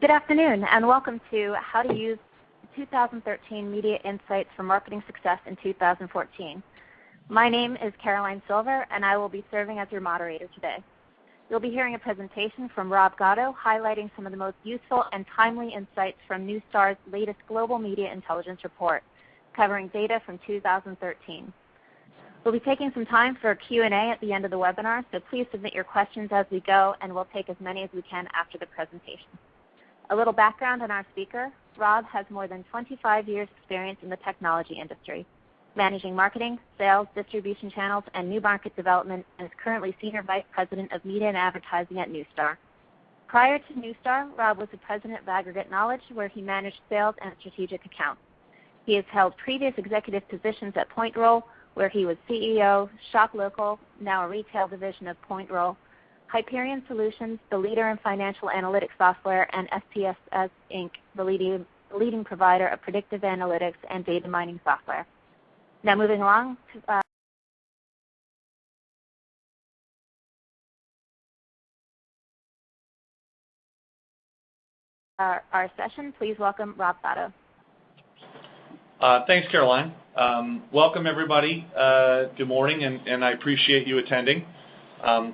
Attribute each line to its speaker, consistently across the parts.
Speaker 1: Good afternoon, and welcome to How to Use 2013 Media Insights for Marketing Success in 2014. My name is Caroline Silver, and I will be serving as your moderator today. You'll be hearing a presentation from Rob Gatto highlighting some of the most useful and timely insights from Neustar's latest Global Media Intelligence Report, covering data from 2013. We'll be taking some time for a Q&A at the end of the webinar, so please submit your questions as we go, and we'll take as many as we can after the presentation. A little background on our speaker. Rob has more than 25 years' experience in the technology industry, managing marketing, sales, distribution channels, and new market development, and is currently Senior Vice President of Media and Advertising at Neustar. Prior to Neustar, Rob was the President of Aggregate Knowledge, where he managed sales and strategic accounts. He has held previous executive positions at PointRoll, where he was CEO, Shop Local, now a retail division of PointRoll, Hyperion Solutions, the leader in financial analytics software, and SPSS Inc., the leading provider of predictive analytics and data mining software. Now moving along to our session. Please welcome Rob Gatto.
Speaker 2: Thanks, Caroline. Welcome, everybody. Good morning, and I appreciate you attending.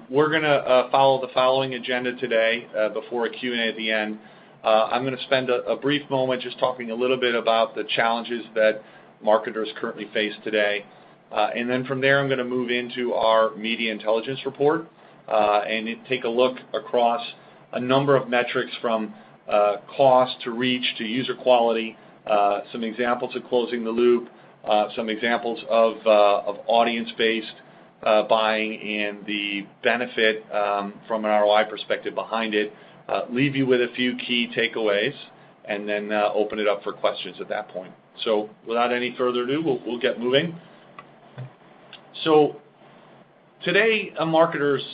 Speaker 2: We're going to follow the following agenda today before a Q&A at the end. I'm going to spend a brief moment just talking a little bit about the challenges that marketers currently face today. And then from there, I'm going to move into our Media Intelligence Report and take a look across a number of metrics from cost to reach to user quality, some examples of closing the loop, some examples of audience-based buying and the benefit from an ROI perspective behind it, leave you with a few key takeaways, and then open it up for questions at that point. So without any further ado, we'll get moving. So today, a marketer's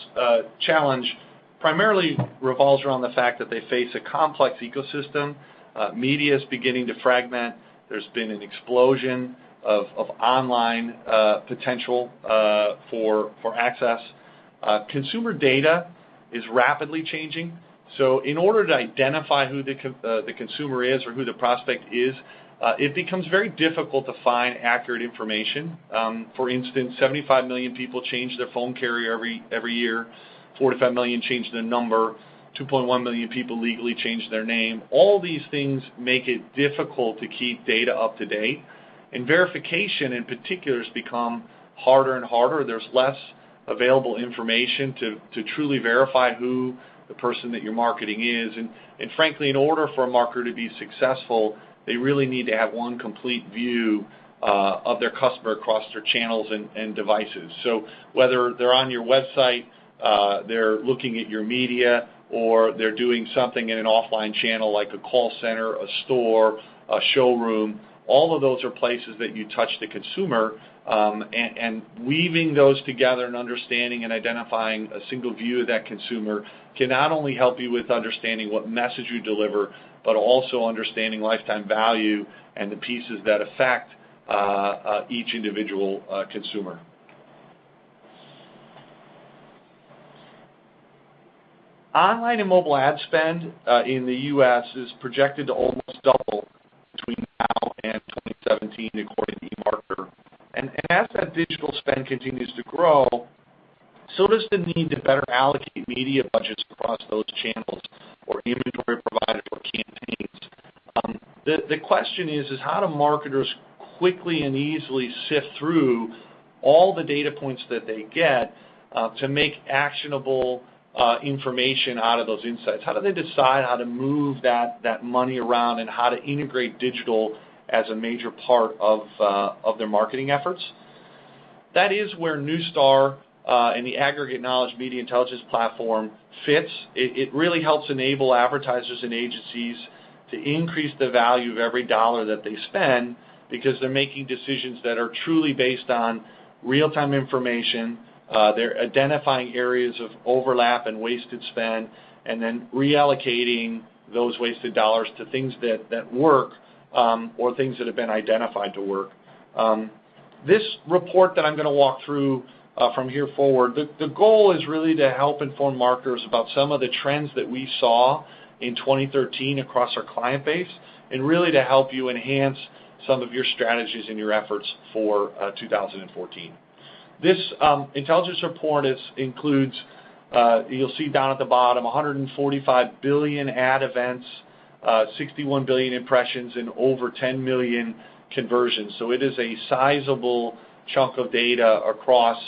Speaker 2: challenge primarily revolves around the fact that they face a complex ecosystem. Media is beginning to fragment. There's been an explosion of online potential for access. Consumer data is rapidly changing. So in order to identify who the consumer is or who the prospect is, it becomes very difficult to find accurate information. For instance, 75 million people change their phone carrier every year. 45 million change their number. 2.1 million people legally change their name. All these things make it difficult to keep data up to date. And verification in particular has become harder and harder. There's less available information to truly verify who the person that you're marketing is. And frankly, in order for a marketer to be successful, they really need to have one complete view of their customer across their channels and devices. So whether they're on your website, they're looking at your media, or they're doing something in an offline channel like a call center, a store, a showroom, all of those are places that you touch the consumer, and weaving those together and understanding and identifying a single view of that consumer can not only help you with understanding what message you deliver, but also understanding lifetime value and the pieces that affect each individual consumer. Online and mobile ad spend in the U.S. is projected to almost double between now and 2017, according to eMarketer. And as that digital spend continues to grow, so does the need to better allocate media budgets across those channels or inventory providers or campaigns. The question is how do marketers quickly and easily sift through all the data points that they get to make actionable information out of those insights? How do they decide how to move that money around and how to integrate digital as a major part of their marketing efforts? That is where Neustar and the Aggregate Knowledge Media Intelligence Platform fits. It really helps enable advertisers and agencies to increase the value of every dollar that they spend because they're making decisions that are truly based on real-time information. They're identifying areas of overlap and wasted spend, and then reallocating those wasted dollars to things that work or things that have been identified to work. This report that I'm going to walk through from here forward, the goal is really to help inform marketers about some of the trends that we saw in 2013 across our client base, and really to help you enhance some of your strategies and your efforts for 2014. This intelligence report includes, you'll see down at the bottom, 145 billion ad events, 61 billion impressions, and over 10 million conversions. So it is a sizable chunk of data across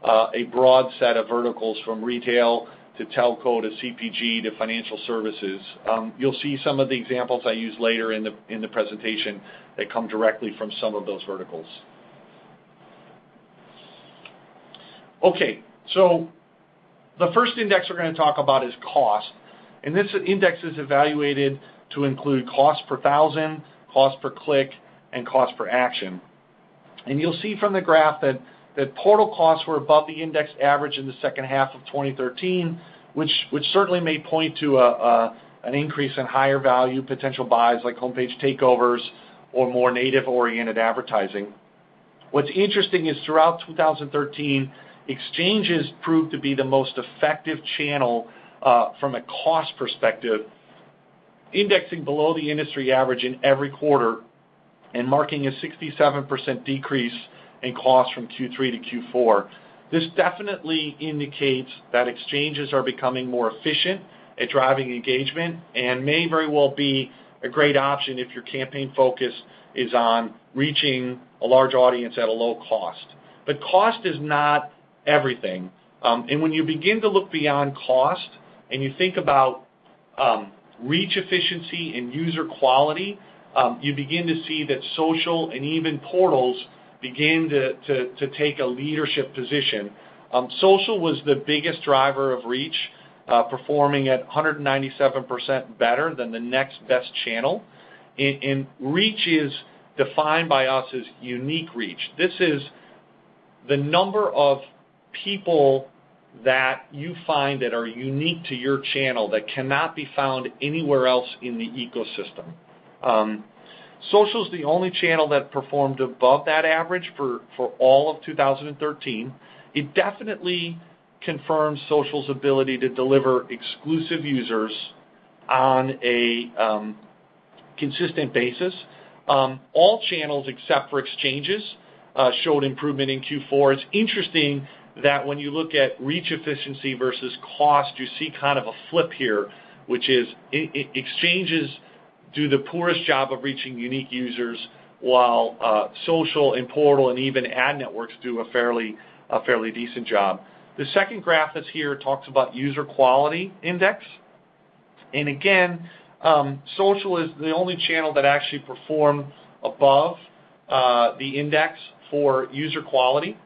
Speaker 2: a broad set of verticals, from retail to telco to CPG to financial services. You'll see some of the examples I use later in the presentation that come directly from some of those verticals. Okay, so the first index we're going to talk about is cost. And this index is evaluated to include cost per thousand, cost per click, and cost per action. And you'll see from the graph that portal costs were above the index average in the second half of 2013, which certainly may point to an increase in higher value potential buys like homepage takeovers or more native-oriented advertising. What's interesting is throughout 2013, exchanges proved to be the most effective channel from a cost perspective, indexing below the industry average in every quarter and marking a 67% decrease in cost from Q3 to Q4. This definitely indicates that exchanges are becoming more efficient at driving engagement and may very well be a great option if your campaign focus is on reaching a large audience at a low cost. But cost is not everything. And when you begin to look beyond cost and you think about reach efficiency and user quality, you begin to see that social and even portals begin to take a leadership position. Social was the biggest driver of reach, performing at 197% better than the next best channel. And reach is defined by us as unique reach. This is the number of people that you find that are unique to your channel that cannot be found anywhere else in the ecosystem. Social is the only channel that performed above that average for all of 2013. It definitely confirms social's ability to deliver exclusive users on a consistent basis. All channels except for exchanges showed improvement in Q4. It's interesting that when you look at reach efficiency versus cost, you see kind of a flip here, which is exchanges do the poorest job of reaching unique users, while social and portal and even ad networks do a fairly decent job. The second graph that's here talks about user quality index. And again, social is the only channel that actually performed above the index for user quality.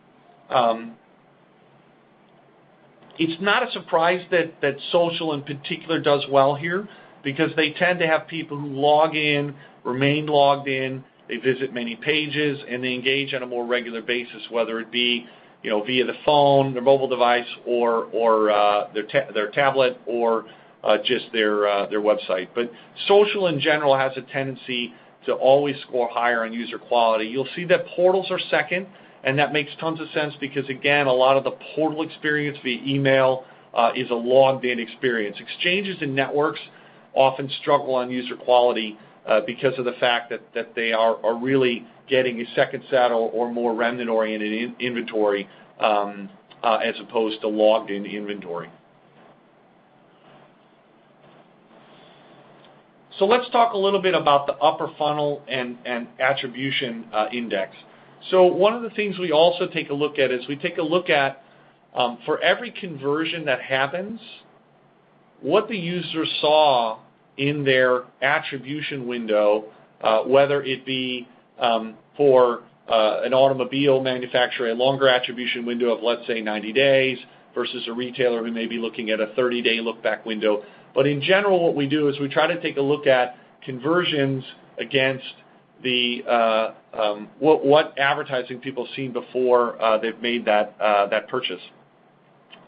Speaker 2: It's not a surprise that social in particular does well here, because they tend to have people who log in, remain logged in, they visit many pages, and they engage on a more regular basis, whether it be via the phone, their mobile device, or their tablet, or just their website. But social in general has a tendency to always score higher on user quality. You'll see that portals are second, and that makes tons of sense because, again, a lot of the portal experience via email is a logged-in experience. Exchanges and networks often struggle on user quality because of the fact that they are really getting a second set or more remnant-oriented inventory as opposed to logged-in inventory. So let's talk a little bit about the upper funnel and attribution index. So one of the things we also take a look at is we take a look at, for every conversion that happens, what the user saw in their attribution window, whether it be for an automobile manufacturer, a longer attribution window of, let's say, 90 days, versus a retailer who may be looking at a 30-day look-back window. But in general, what we do is we try to take a look at conversions against the what advertising people have seen before they've made that purchase.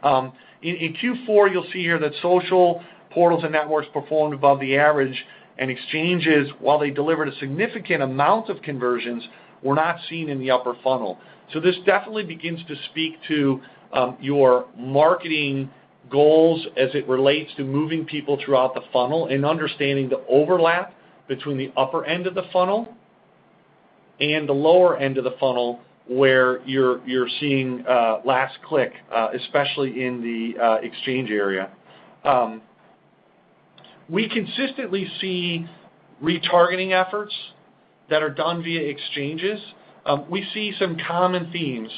Speaker 2: In Q4, you'll see here that social, portals, and networks performed above the average, and exchanges, while they delivered a significant amount of conversions, were not seen in the upper funnel. So this definitely begins to speak to your marketing goals as it relates to moving people throughout the funnel and understanding the overlap between the upper end of the funnel and the lower end of the funnel where you're seeing last click, especially in the exchange area. We consistently see retargeting efforts that are done via exchanges. We see some common themes.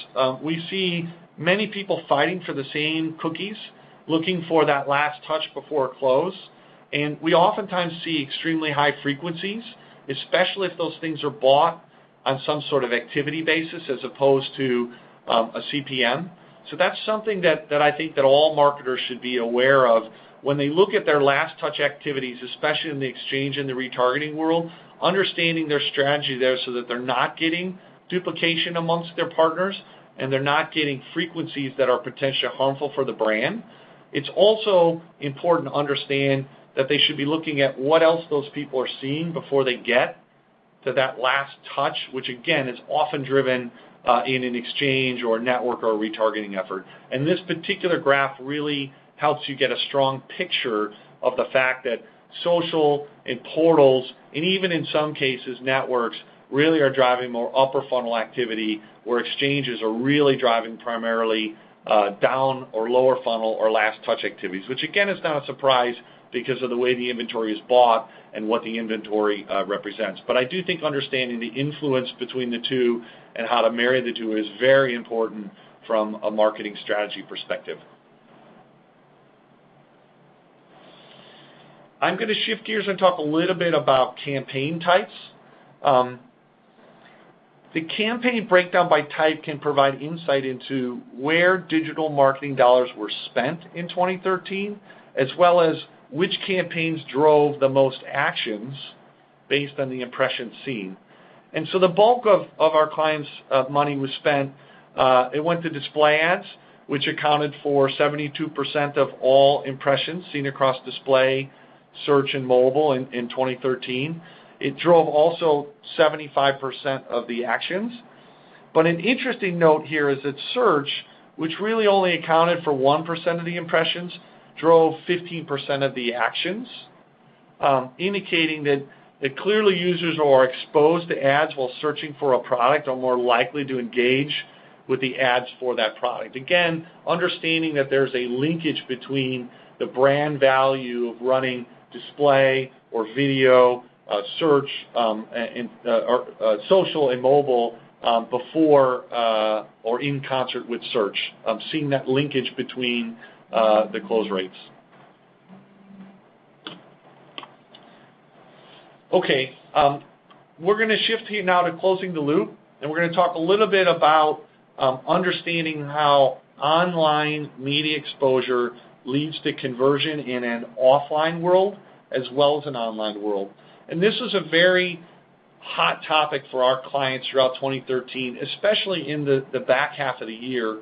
Speaker 2: We see many people fighting for the same cookies, looking for that last touch before close, and we oftentimes see extremely high frequencies, especially if those things are bought on some sort of activity basis as opposed to a CPM. So that's something that I think that all marketers should be aware of when they look at their last touch activities, especially in the exchange and the retargeting world, understanding their strategy there so that they're not getting duplication amongst their partners and they're not getting frequencies that are potentially harmful for the brand. It's also important to understand that they should be looking at what else those people are seeing before they get to that last touch, which again is often driven in an exchange or a network or a retargeting effort. And this particular graph really helps you get a strong picture of the fact that social and portals, and even in some cases networks, really are driving more upper funnel activity, where exchanges are really driving primarily down or lower funnel or last touch activities, which again is not a surprise because of the way the inventory is bought and what the inventory represents. But I do think understanding the influence between the two and how to marry the two is very important from a marketing strategy perspective. I'm going to shift gears and talk a little bit about campaign types. The campaign breakdown by type can provide insight into where digital marketing dollars were spent in 2013, as well as which campaigns drove the most actions based on the impressions seen. And so the bulk of our clients' money was spent, it went to display ads, which accounted for 72% of all impressions seen across display, search, and mobile in 2013. It drove also 75% of the actions. But an interesting note here is that search, which really only accounted for 1% of the impressions, drove 15% of the actions, indicating that clearly users who are exposed to ads while searching for a product are more likely to engage with the ads for that product. Again, understanding that there's a linkage between the brand value of running display or video, search, and social and mobile before or in concert with search, seeing that linkage between the close rates. Okay, we're going to shift here now to closing the loop, and we're going to talk a little bit about understanding how online media exposure leads to conversion in an offline world as well as an online world. And this is a very hot topic for our clients throughout 2013, especially in the back half of the year.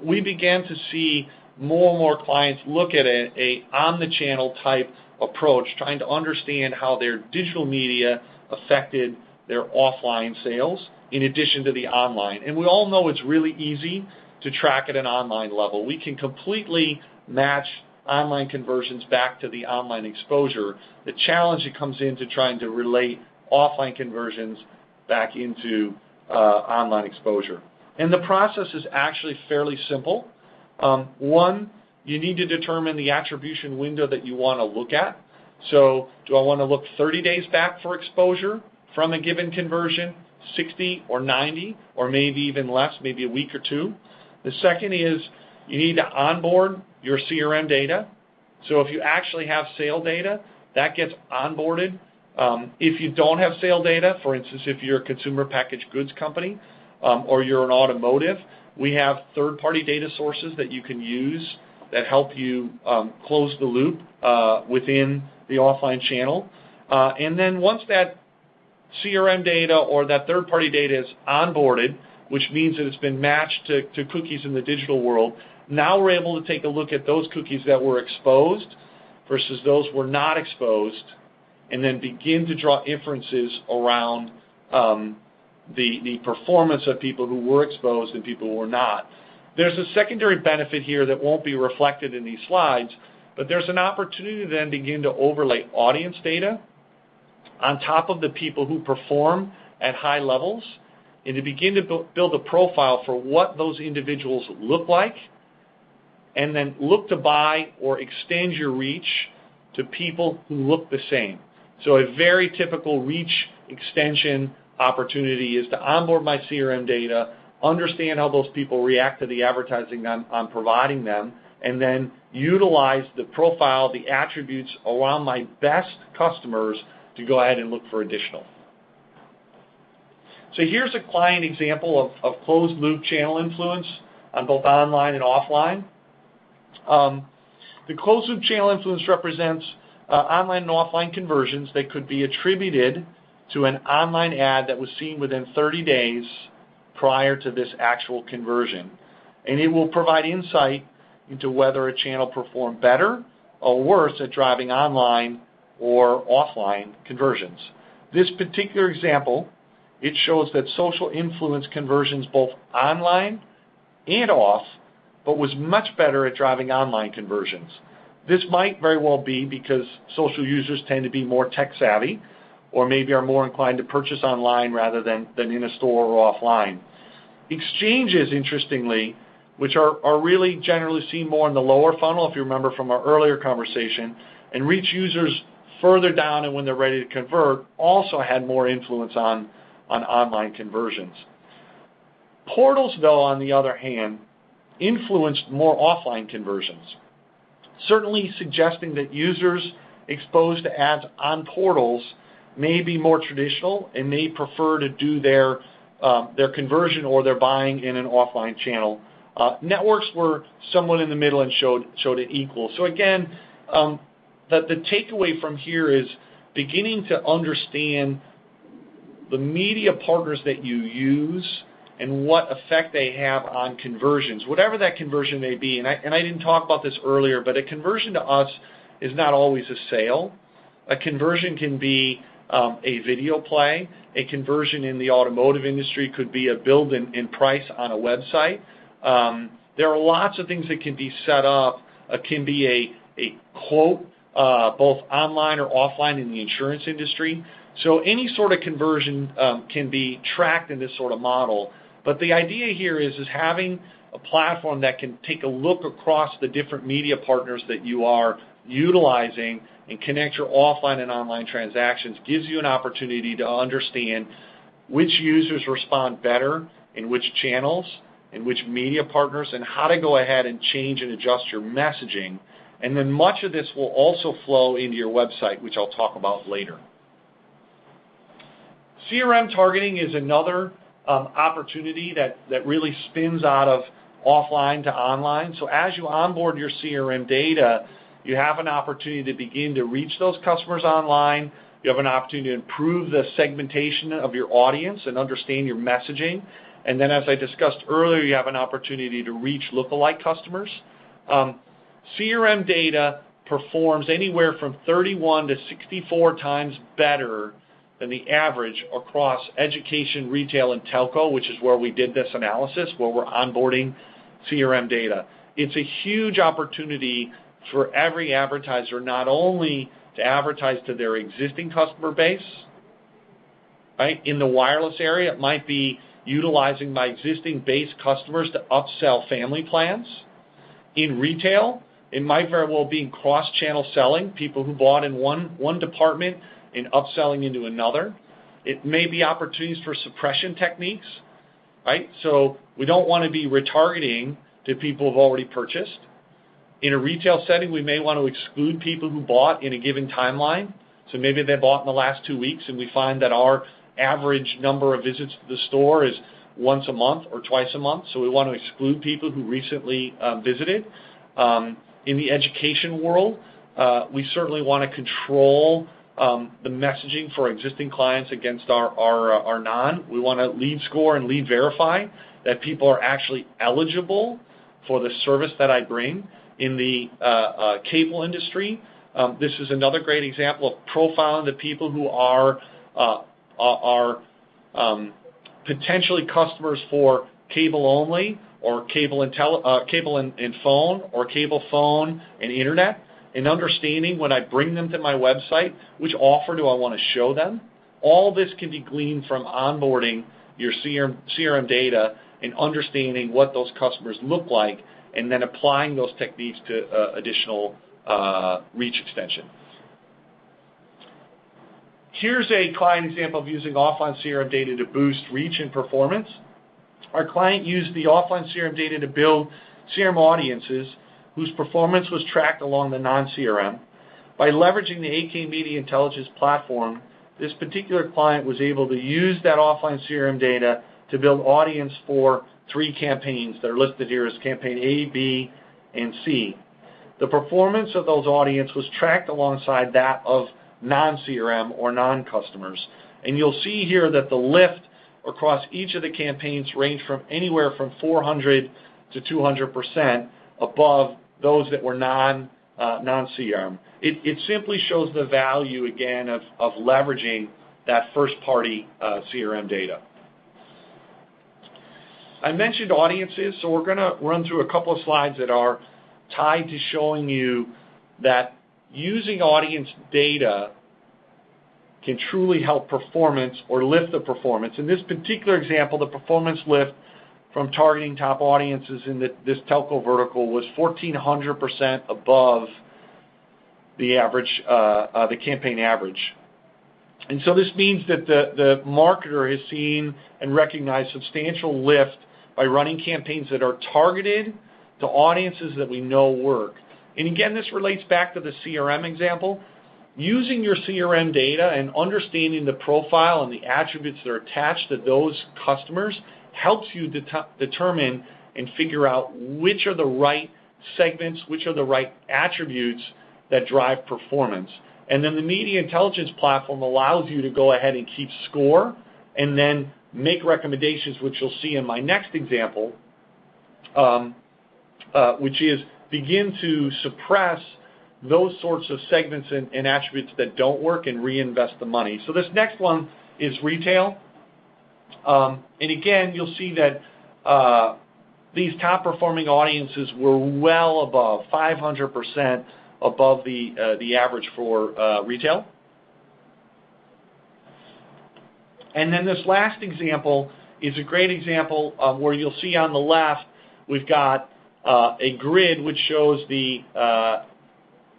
Speaker 2: We began to see more and more clients look at a omnichannel type approach, trying to understand how their digital media affected their offline sales in addition to the online. And we all know it's really easy to track at an online level. We can completely match online conversions back to the online exposure. The challenge that comes into trying to relate offline conversions back into online exposure. And the process is actually fairly simple. One, you need to determine the attribution window that you want to look at. So do I want to look 30 days back for exposure from a given conversion, 60 or 90, or maybe even less, maybe a week or two? The second is you need to onboard your CRM data. So if you actually have sale data, that gets onboarded. If you don't have sale data, for instance, if you're a consumer packaged goods company or you're an automotive, we have third-party data sources that you can use that help you close the loop within the offline channel. And then once that CRM data or that third-party data is onboarded, which means that it's been matched to cookies in the digital world, now we're able to take a look at those cookies that were exposed versus those were not exposed, and then begin to draw inferences around the performance of people who were exposed and people who were not. There's a secondary benefit here that won't be reflected in these slides, but there's an opportunity to then begin to overlay audience data on top of the people who perform at high levels and to begin to build a profile for what those individuals look like, and then look to buy or extend your reach to people who look the same. So a very typical reach extension opportunity is to onboard my CRM data, understand how those people react to the advertising I'm providing them, and then utilize the profile, the attributes around my best customers to go ahead and look for additional. So here's a client example of closed loop channel influence on both online and offline. The closed loop channel influence represents online and offline conversions that could be attributed to an online ad that was seen within 30 days prior to this actual conversion. And it will provide insight into whether a channel performed better or worse at driving online or offline conversions. This particular example, it shows that social influence conversions both online and off, but was much better at driving online conversions. This might very well be because social users tend to be more tech savvy, or maybe are more inclined to purchase online rather than in a store or offline. Exchanges, interestingly, which are really generally seen more in the lower funnel, if you remember from our earlier conversation, and reach users further down and when they're ready to convert, also had more influence on online conversions. Portals, though, on the other hand, influenced more offline conversions, certainly suggesting that users exposed to ads on portals may be more traditional and may prefer to do their conversion or their buying in an offline channel. Networks were somewhat in the middle and showed it equal. So again, the takeaway from here is beginning to understand the media partners that you use and what effect they have on conversions, whatever that conversion may be. And I didn't talk about this earlier, but a conversion to us is not always a sale. A conversion can be a video play. A conversion in the automotive industry could be a build in price on a website. There are lots of things that can be set up. It can be a quote, both online or offline in the insurance industry. So any sort of conversion can be tracked in this sort of model. But the idea here is having a platform that can take a look across the different media partners that you are utilizing and connect your offline and online transactions gives you an opportunity to understand which users respond better in which channels, in which media partners, and how to go ahead and change and adjust your messaging. And then much of this will also flow into your website, which I'll talk about later. CRM targeting is another opportunity that really spins out of offline to online. So as you onboard your CRM data, you have an opportunity to begin to reach those customers online. You have an opportunity to improve the segmentation of your audience and understand your messaging. And then, as I discussed earlier, you have an opportunity to reach lookalike customers. CRM data performs anywhere from 31 to 64 times better than the average across education, retail, and telco, which is where we did this analysis, where we're onboarding CRM data. It's a huge opportunity for every advertiser not only to advertise to their existing customer base, right? In the wireless area, it might be utilizing my existing base customers to upsell family plans. In retail, it might very well be cross-channel selling, people who bought in one department and upselling into another. It may be opportunities for suppression techniques, right? So we don't want to be retargeting to people who've already purchased. In a retail setting, we may want to exclude people who bought in a given timeline. So maybe they bought in the last 2 weeks, and we find that our average number of visits to the store is once a month or twice a month. So we want to exclude people who recently visited. In the education world, we certainly want to control the messaging for existing clients against our non. We want to lead score and lead verify that people are actually eligible for the service that I bring. In the cable industry, this is another great example of profiling the people who are potentially customers for cable only or cable and phone, or cable phone and internet, and understanding when I bring them to my website, which offer do I want to show them. All this can be gleaned from onboarding your CRM data and understanding what those customers look like, and then applying those techniques to additional reach extension. Here's a client example of using offline CRM data to boost reach and performance. Our client used the offline CRM data to build CRM audiences whose performance was tracked along the non-CRM. By leveraging the AK Media Intelligence platform, this particular client was able to use that offline CRM data to build audience for 3 campaigns that are listed here as campaign A, B, and C. The performance of those audience was tracked alongside that of non-CRM or non-customers. And you'll see here that the lift across each of the campaigns range from anywhere from 400 to 200% above those that were non-CRM. It simply shows the value, again, of leveraging that first-party CRM data. I mentioned audiences, so we're going to run through a couple of slides that are tied to showing you that using audience data can truly help performance or lift the performance. In this particular example, the performance lift from targeting top audiences in this telco vertical was 1,400% above the average, the campaign average. And so this means that the marketer has seen and recognized substantial lift by running campaigns that are targeted to audiences that we know work. And again, this relates back to the CRM example. Using your CRM data and understanding the profile and the attributes that are attached to those customers helps you determine and figure out which are the right segments, which are the right attributes that drive performance. And then the Media Intelligence platform allows you to go ahead and keep score and then make recommendations, which you'll see in my next example, which is begin to suppress those sorts of segments and attributes that don't work and reinvest the money. So this next one is retail. And again, you'll see that these top performing audiences were well above 500% above the average for retail. And then this last example is a great example where you'll see on the left we've got a grid which shows the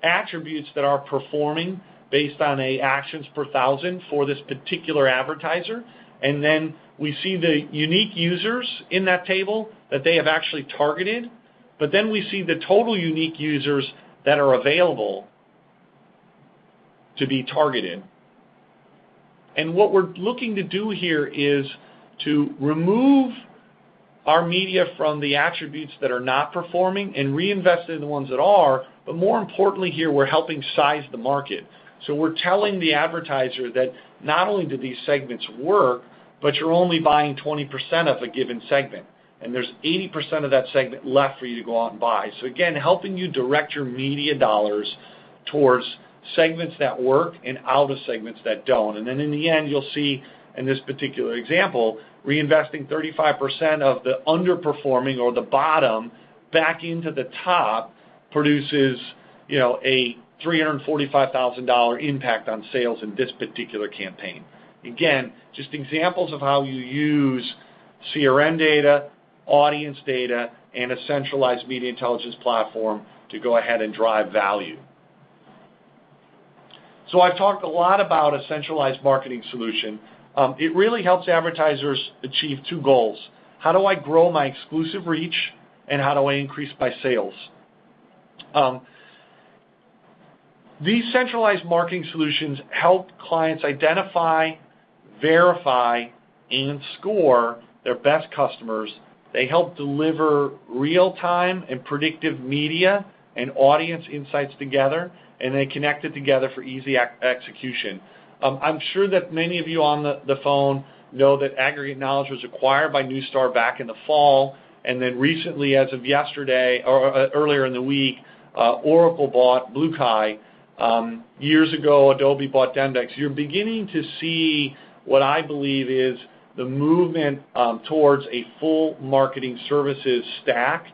Speaker 2: attributes that are performing based on actions per thousand for this particular advertiser. And then we see the unique users in that table that they have actually targeted, but then we see the total unique users that are available to be targeted. And what we're looking to do here is to remove our media from the attributes that are not performing and reinvest in the ones that are, but more importantly here, we're helping size the market. So we're telling the advertiser that not only do these segments work, but you're only buying 20% of a given segment. And there's 80% of that segment left for you to go out and buy. So again, helping you direct your media dollars towards segments that work and out of segments that don't. And then in the end, you'll see in this particular example, reinvesting 35% of the underperforming or the bottom back into the top produces, a $345,000 impact on sales in this particular campaign. Again, just examples of how you use CRM data, audience data, and a centralized media intelligence platform to go ahead and drive value. So I've talked a lot about a centralized marketing solution. It really helps advertisers achieve 2 goals. How do I grow my exclusive reach, and how do I increase my sales? These centralized marketing solutions help clients identify, verify, and score their best customers. They help deliver real-time and predictive media and audience insights together, and they connect it together for easy execution. I'm sure that many of you on the phone know that Aggregate Knowledge was acquired by Neustar back in the fall, and then recently, as of yesterday, or earlier in the week, Oracle bought BlueKai. Years ago, Adobe bought Demdex. You're beginning to see what I believe is the movement towards a full marketing services stack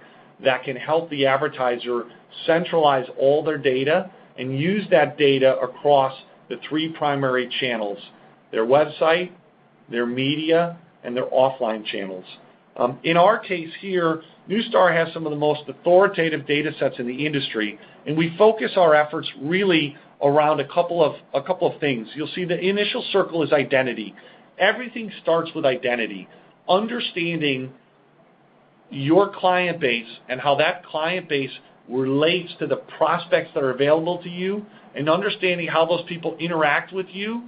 Speaker 2: that can help the advertiser centralize all their data and use that data across the three primary channels: their website, their media, and their offline channels. In our case here, Neustar has some of the most authoritative data sets in the industry, and we focus our efforts really around a couple of things. You'll see the initial circle is identity. Everything starts with identity. Understanding your client base and how that client base relates to the prospects that are available to you, and understanding how those people interact with you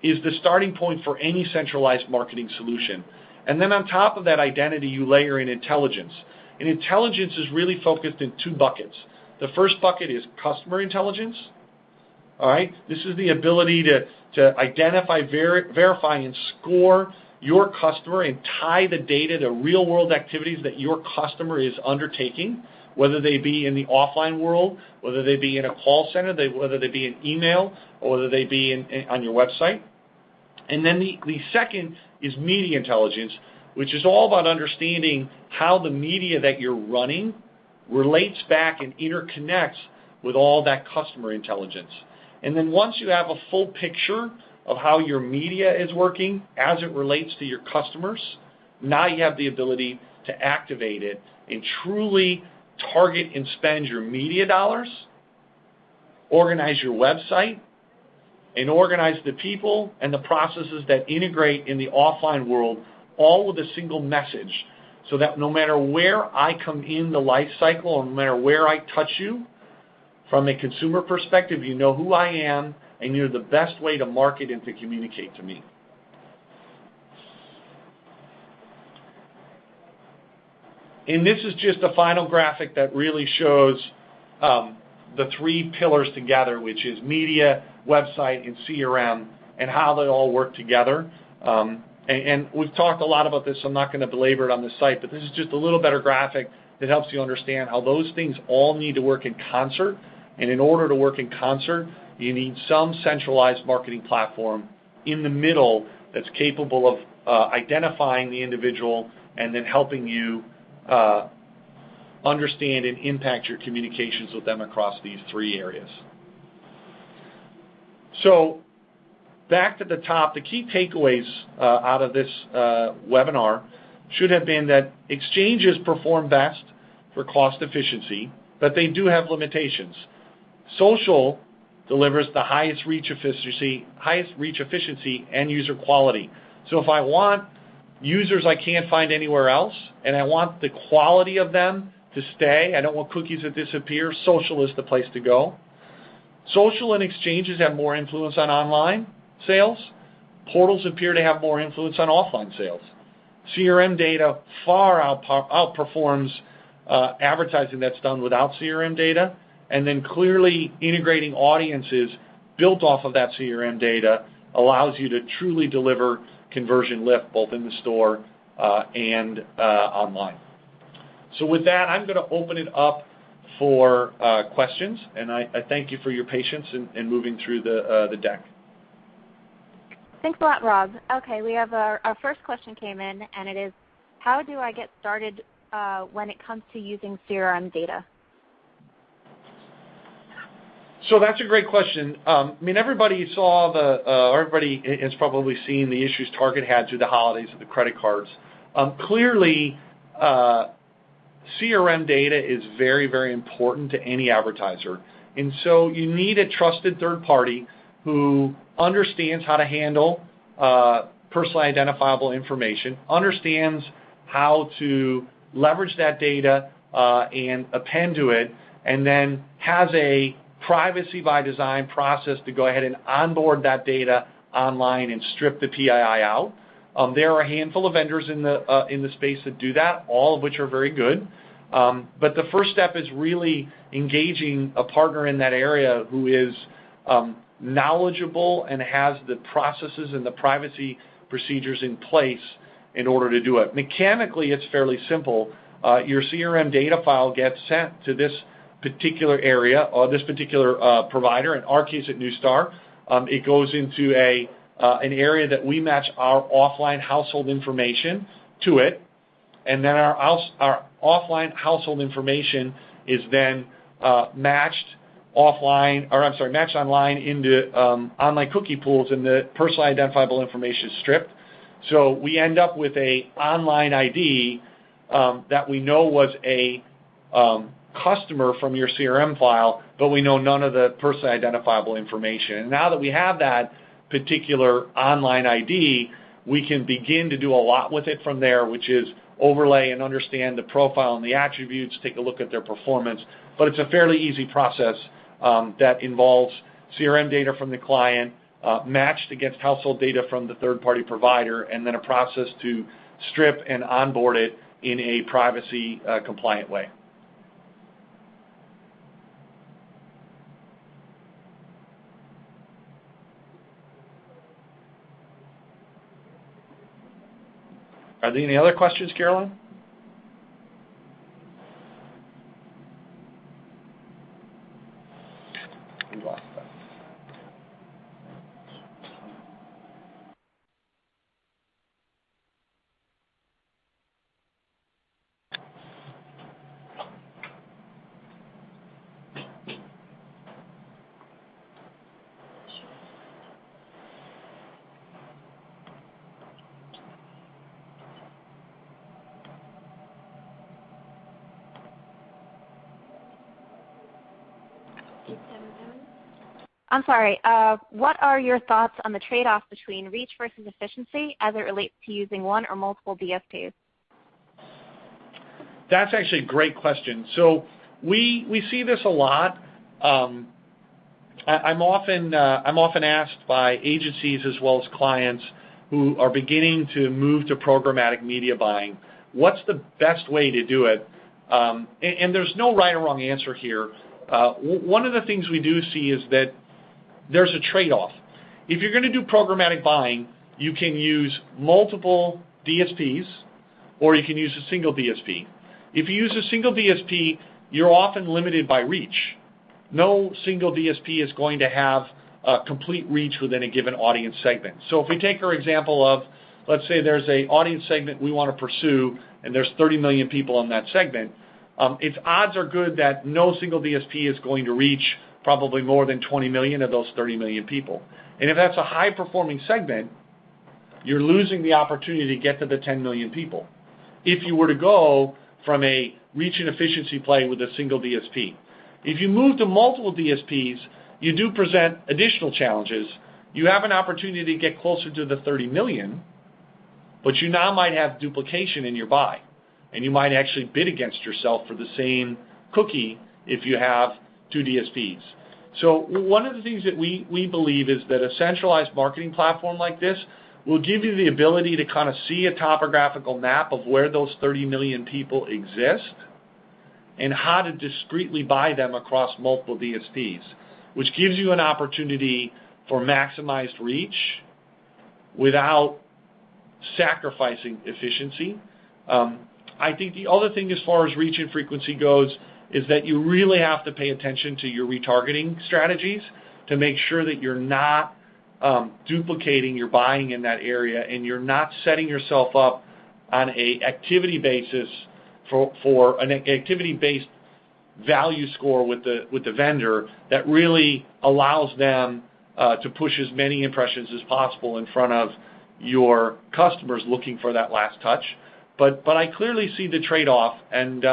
Speaker 2: is the starting point for any centralized marketing solution. And then on top of that identity, you layer in intelligence. And intelligence is really focused in two buckets. The first bucket is customer intelligence. All right? This is the ability to identify, verify, and score your customer and tie the data to real-world activities that your customer is undertaking, whether they be in the offline world, whether they be in a call center, whether they be in email, or whether they be on your website. And then the second is media intelligence, which is all about understanding how the media that you're running relates back and interconnects with all that customer intelligence. And then once you have a full picture of how your media is working as it relates to your customers, now you have the ability to activate it and truly target and spend your media dollars, organize your website, and organize the people and the processes that integrate in the offline world, all with a single message, so that no matter where I come in the life cycle, or no matter where I touch you, from a consumer perspective, you know who I am, and you're the best way to market and to communicate to me. And this is just a final graphic that really shows the three pillars together, which is media, website, and CRM, and how they all work together. And we've talked a lot about this, so I'm not going to belabor it on this site, but this is just a little better graphic that helps you understand how those things all need to work in concert. And in order to work in concert, you need some centralized marketing platform in the middle that's capable of identifying the individual and then helping you understand and impact your communications with them across these three areas. So back to the top, the key takeaways out of this webinar should have been that exchanges perform best for cost efficiency, but they do have limitations. Social delivers the highest reach efficiency and user quality. So if I want users I can't find anywhere else, and I want the quality of them to stay, I don't want cookies that disappear, social is the place to go. Social and exchanges have more influence on online sales. Portals appear to have more influence on offline sales. CRM data far outperforms advertising that's done without CRM data, and then clearly integrating audiences built off of that CRM data allows you to truly deliver conversion lift both in the store and online. So with that, I'm going to open it up for questions, and I thank you for your patience in moving through the deck.
Speaker 1: Thanks a lot, Rob. Okay, we have our first question came in, and it is, how do I get started when it comes to using CRM data?
Speaker 2: So that's a great question. I mean, everybody saw everybody has probably seen the issues Target had through the holidays with the credit cards. Clearly, CRM data is very, very important to any advertiser. And so you need a trusted third party who understands how to handle personally identifiable information, understands how to leverage that data and append to it, and then has a privacy by design process to go ahead and onboard that data online and strip the PII out. There are a handful of vendors in the space that do that, all of which are very good. But the first step is really engaging a partner in that area who is knowledgeable and has the processes and the privacy procedures in place in order to do it. Mechanically, it's fairly simple. Your CRM data file gets sent to this particular area or this particular provider. In our case at Neustar, it goes into a an area that we match our offline household information to it, and then our offline household information is then matched online into online cookie pools, and the personally identifiable information is stripped. So we end up with a online ID that we know was a customer from your CRM file, but we know none of the personally identifiable information. And now that we have that particular online ID, we can begin to do a lot with it from there, which is overlay and understand the profile and the attributes, take a look at their performance. But it's a fairly easy process that involves CRM data from the client, matched against household data from the third-party provider, and then a process to strip and onboard it in a privacy compliant way. Are there any other questions, Caroline?
Speaker 1: I'm sorry, what are your thoughts on the trade-off between reach versus efficiency as it relates to using one or multiple DSPs?
Speaker 2: That's actually a great question. So we see this a lot. I'm often asked by agencies as well as clients who are beginning to move to programmatic media buying, what's the best way to do it? And there's no right or wrong answer here. One of the things we do see is that there's a trade-off. If you're going to do programmatic buying, you can use multiple DSPs, or you can use a single DSP. If you use a single DSP, you're often limited by reach. No single DSP is going to have complete reach within a given audience segment. So if we take our example of, let's say there's an audience segment we want to pursue, and there's 30 million people in that segment, its odds are good that no single DSP is going to reach probably more than 20 million of those 30 million people. And if that's a high-performing segment, you're losing the opportunity to get to the 10 million people if you were to go from a reach and efficiency play with a single DSP. If you move to multiple DSPs, you do present additional challenges. You have an opportunity to get closer to the 30 million, but you now might have duplication in your buy, and you might actually bid against yourself for the same cookie if you have two DSPs. So one of the things that we believe is that a centralized marketing platform like this will give you the ability to kind of see a topographical map of where those 30 million people exist and how to discretely buy them across multiple DSPs, which gives you an opportunity for maximized reach without sacrificing efficiency. I think the other thing as far as reach and frequency goes is that you really have to pay attention to your retargeting strategies to make sure that you're not duplicating your buying in that area, and you're not setting yourself up on a activity basis for an activity-based value score with the vendor that really allows them to push as many impressions as possible in front of your customers looking for that last touch. But I clearly see the trade-off, and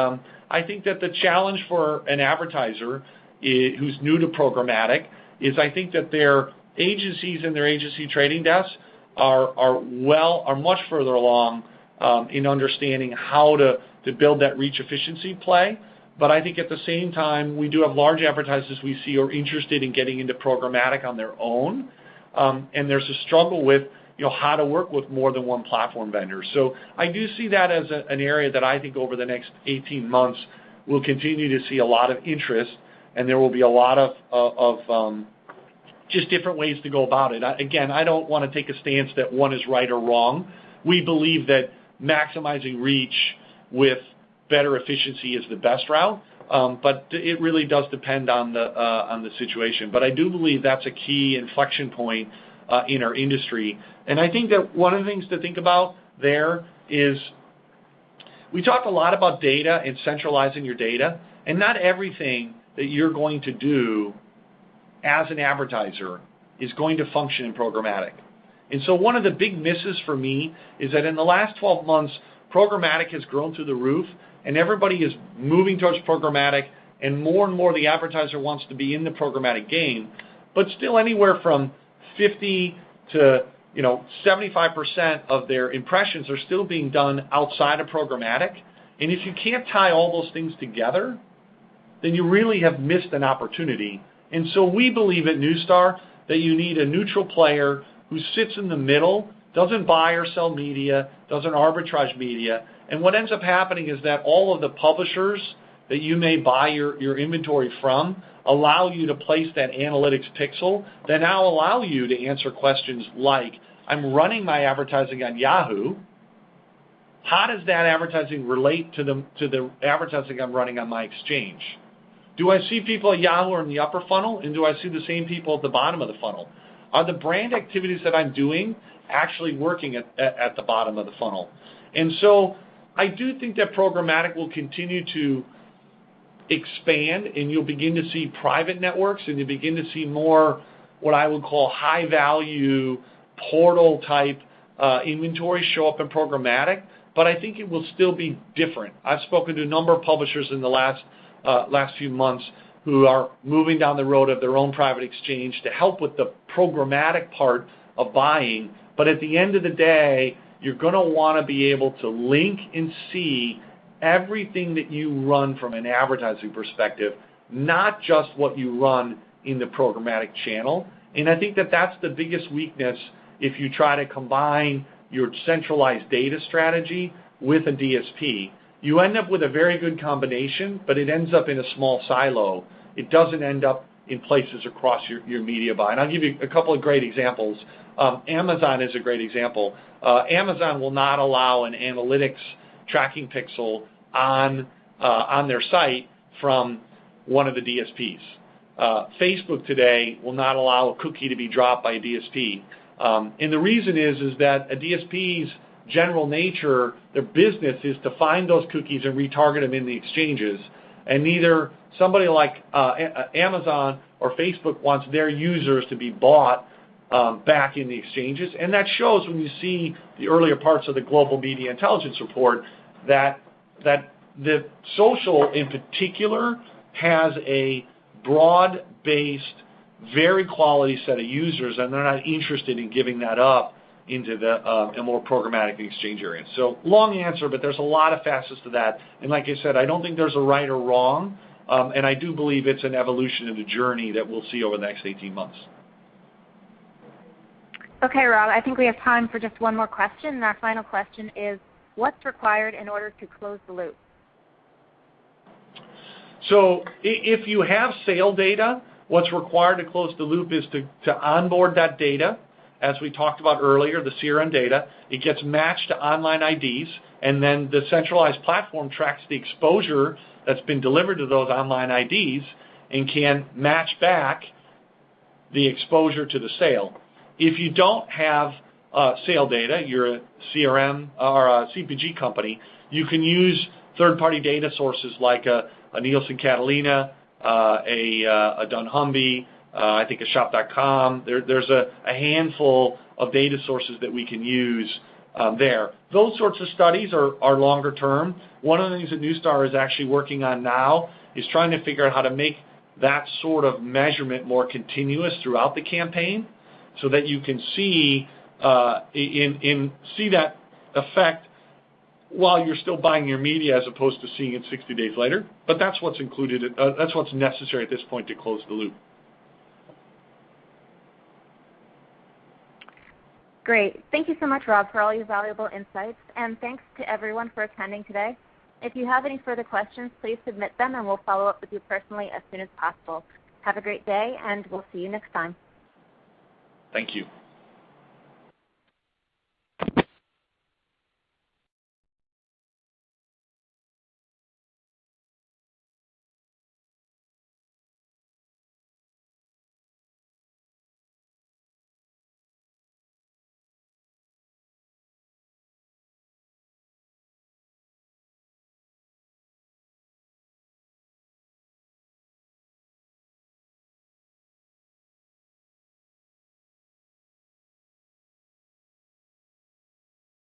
Speaker 2: I think that the challenge for an advertiser who's new to programmatic is I think that their agencies and their agency trading desks are much further along in understanding how to build that reach efficiency play. But I think at the same time, we do have large advertisers we see are interested in getting into programmatic on their own, and there's a struggle with how to work with more than one platform vendor. So I do see that as an area that I think over the next 18 months we'll continue to see a lot of interest, and there will be a lot of just different ways to go about it. Again, I don't want to take a stance that one is right or wrong. We believe that maximizing reach with better efficiency is the best route, but it really does depend on the situation. But I do believe that's a key inflection point in our industry. And I think that one of the things to think about there is we talked a lot about data and centralizing your data, and not everything that you're going to do as an advertiser is going to function in programmatic. And so one of the big misses for me is that in the last 12 months, programmatic has grown through the roof, and everybody is moving towards programmatic, and more the advertiser wants to be in the programmatic game. But still anywhere from 50 to 75% of their impressions are still being done outside of programmatic. And if you can't tie all those things together, then you really have missed an opportunity. And so we believe at Neustar that you need a neutral player who sits in the middle, doesn't buy or sell media, doesn't arbitrage media. And what ends up happening is that all of the publishers that you may buy your inventory from allow you to place that analytics pixel that now allow you to answer questions like, I'm running my advertising on Yahoo. How does that advertising relate to the advertising I'm running on my exchange? Do I see people at Yahoo in the upper funnel, and do I see the same people at the bottom of the funnel? Are the brand activities that I'm doing actually working at the bottom of the funnel? And so I do think that programmatic will continue to expand, and you'll begin to see private networks, and you begin to see more what I would call high-value portal-type inventory show up in programmatic, but I think it will still be different. I've spoken to a number of publishers in the last few months who are moving down the road of their own private exchange to help with the programmatic part of buying, but at the end of the day, you're going to want to be able to link and see everything that you run from an advertising perspective, not just what you run in the programmatic channel. And I think that that's the biggest weakness if you try to combine your centralized data strategy with a DSP. You end up with a very good combination, but it ends up in a small silo. It doesn't end up in places across your media buy. And I'll give you a couple of great examples. Amazon is a great example. Amazon will not allow an analytics tracking pixel on their site from one of the DSPs. Facebook today will not allow a cookie to be dropped by a DSP. And the reason is that a DSP's general nature, their business is to find those cookies and retarget them in the exchanges. And neither somebody like Amazon or Facebook wants their users to be bought back in the exchanges. And that shows when you see the earlier parts of the Global Media Intelligence Report that the social in particular has a broad-based, very quality set of users, and they're not interested in giving that up into a more programmatic exchange area. So long answer, but there's a lot of facets to that. And like I said, I don't think there's a right or wrong, and I do believe it's an evolution of the journey that we'll see over the next 18 months.
Speaker 1: Okay, Rob, I think we have time for just one more question, and our final question is, what's required in order to close the loop?
Speaker 2: So if you have sale data, what's required to close the loop is to onboard that data. As we talked about earlier, the CRM data, it gets matched to online IDs, and then the centralized platform tracks the exposure that's been delivered to those online IDs and can match back the exposure to the sale. If you don't have sale data, you're a CRM or a CPG company, you can use third-party data sources like a Nielsen Catalina, a dunnhumby, I think a shop.com. There's a handful of data sources that we can use there. Those sorts of studies are longer term. One of the things that Neustar is actually working on now is trying to figure out how to make that sort of measurement more continuous throughout the campaign so that you can see see that effect while you're still buying your media as opposed to seeing it 60 days later. But that's what's included. That's what's necessary at this point to close the loop.
Speaker 1: Great. Thank you so much, Rob, for all your valuable insights, and thanks to everyone for attending today. If you have any further questions, please submit them, and we'll follow up with you personally as soon as possible. Have a great day, and we'll see you next time.
Speaker 2: Thank you.